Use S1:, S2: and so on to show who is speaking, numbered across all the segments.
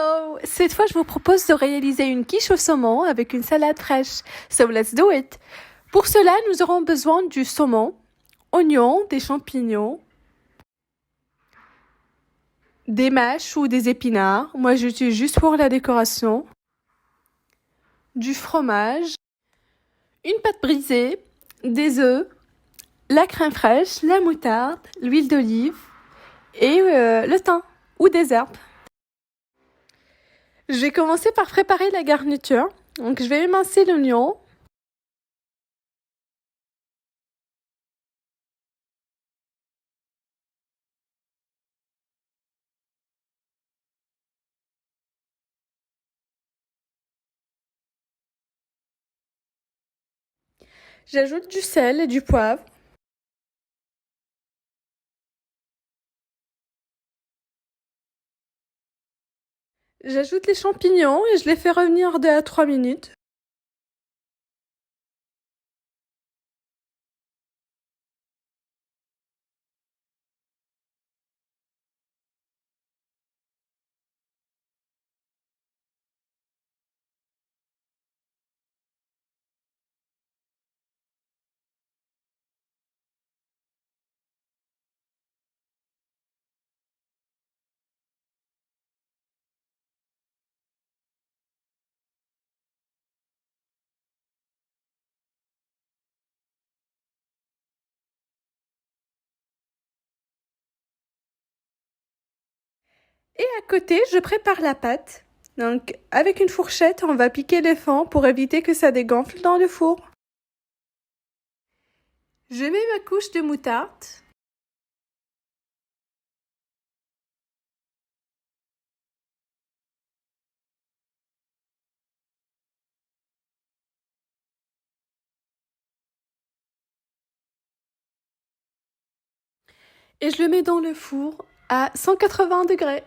S1: Hello! Cette fois, je vous propose de réaliser une quiche au saumon avec une salade fraîche. So let's do it! Pour cela, nous aurons besoin du saumon, oignons, des champignons, des mâches ou des épinards. Moi, j'utilise juste pour la décoration. Du fromage, une pâte brisée, des œufs, la crème fraîche, la moutarde, l'huile d'olive et le thym ou des herbes. Je vais commencer par préparer la garniture. Donc, je vais émincer l'oignon. J'ajoute du sel et du poivre. J'ajoute les champignons et je les fais revenir 2 à 3 minutes. Et à côté, je prépare la pâte. Donc, avec une fourchette, on va piquer les fends pour éviter que ça dégonfle dans le four. Je mets ma couche de moutarde. Et je le mets dans le four à 180 degrés.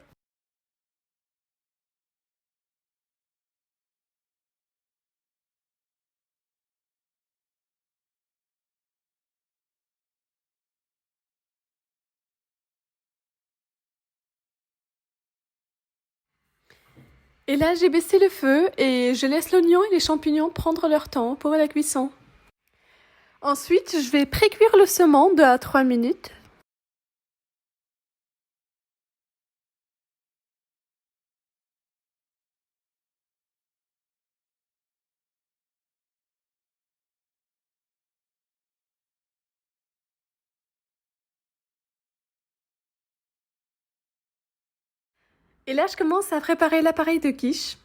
S1: Et là, j'ai baissé le feu et je laisse l'oignon et les champignons prendre leur temps pour la cuisson. Ensuite, je vais pré-cuire le saumon 2 à 3 minutes. Et là, je commence à préparer l'appareil de quiche.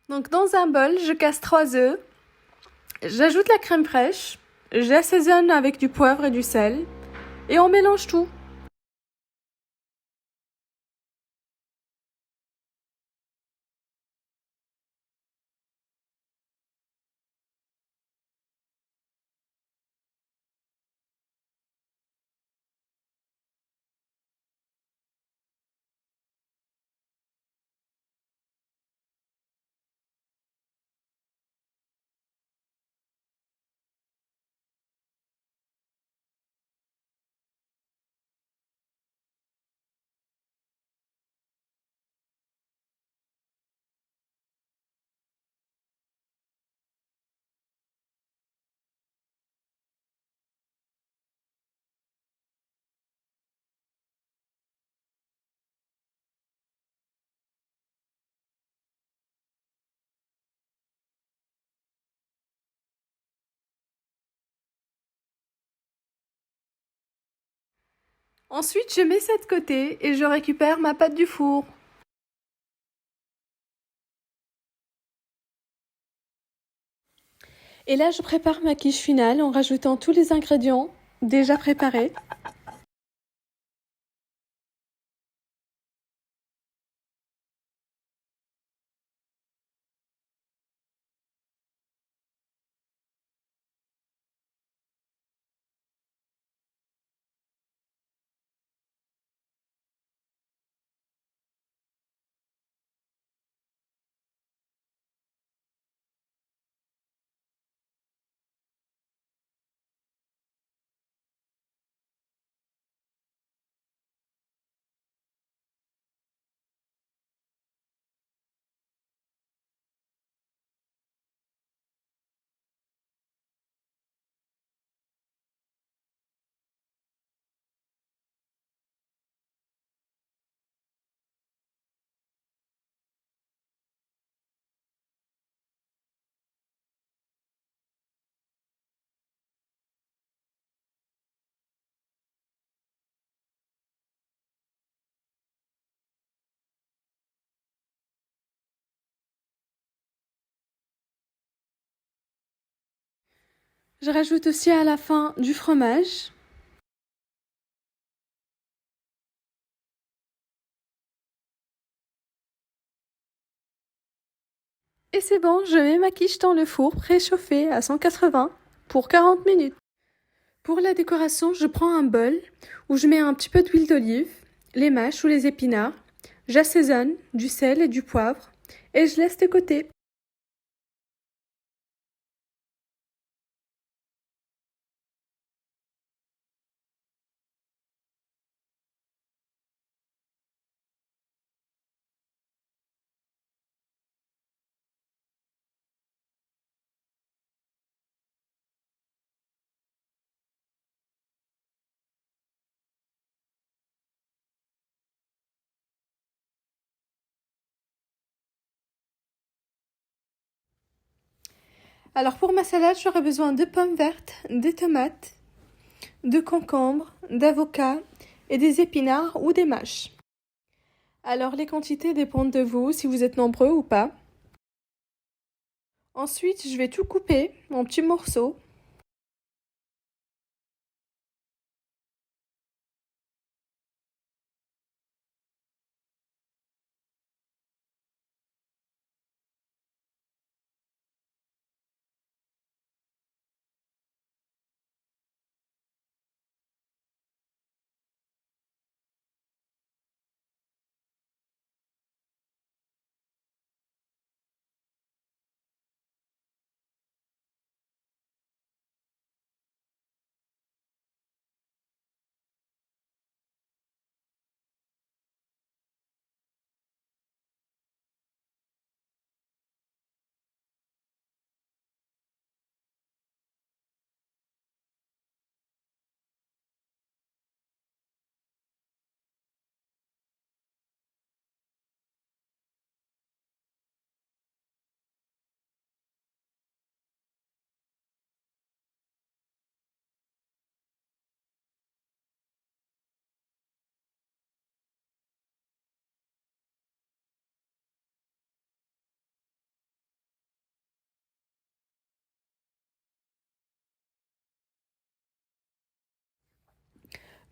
S1: Donc, dans un bol, je casse 3 œufs. J'ajoute la crème fraîche. J'assaisonne avec du poivre et du sel. Et on mélange tout. Ensuite, je mets ça de côté et je récupère ma pâte du four. Et là, je prépare ma quiche finale en rajoutant tous les ingrédients déjà préparés. Je rajoute aussi à la fin du fromage. Et c'est bon, je mets ma quiche dans le four préchauffé à 180 pour 40 minutes. Pour la décoration, je prends un bol où je mets un petit peu d'huile d'olive, les mâches ou les épinards, j'assaisonne du sel et du poivre et je laisse de côté. Alors pour ma salade, j'aurai besoin de pommes vertes, de tomates, de concombres, d'avocats et des épinards ou des mâches. Alors les quantités dépendent de vous, si vous êtes nombreux ou pas. Ensuite, je vais tout couper en petits morceaux.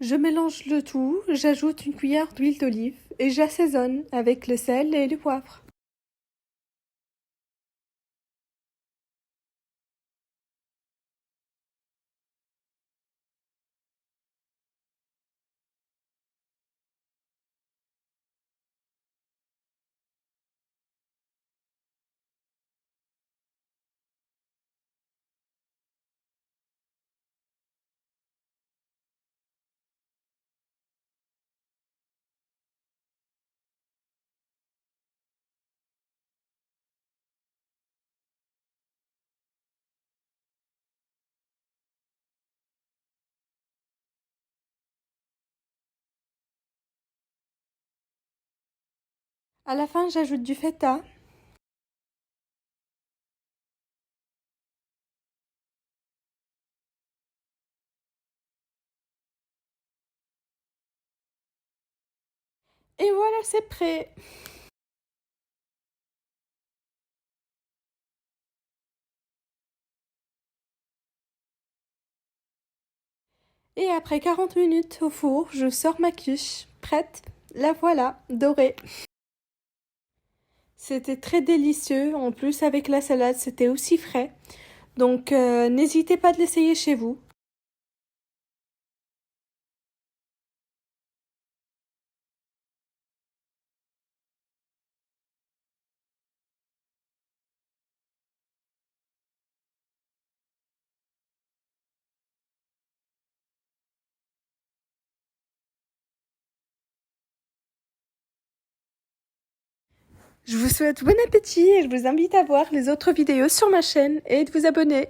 S1: Je mélange le tout, j'ajoute une cuillère d'huile d'olive et j'assaisonne avec le sel et le poivre. À la fin, j'ajoute du feta. Et voilà, c'est prêt. Et après 40 minutes au four, je sors ma quiche. Prête. La voilà, dorée. C'était très délicieux. En plus, avec la salade, c'était aussi frais. Donc, n'hésitez pas de l'essayer chez vous. Je vous souhaite bon appétit et je vous invite à voir les autres vidéos sur ma chaîne et de vous abonner.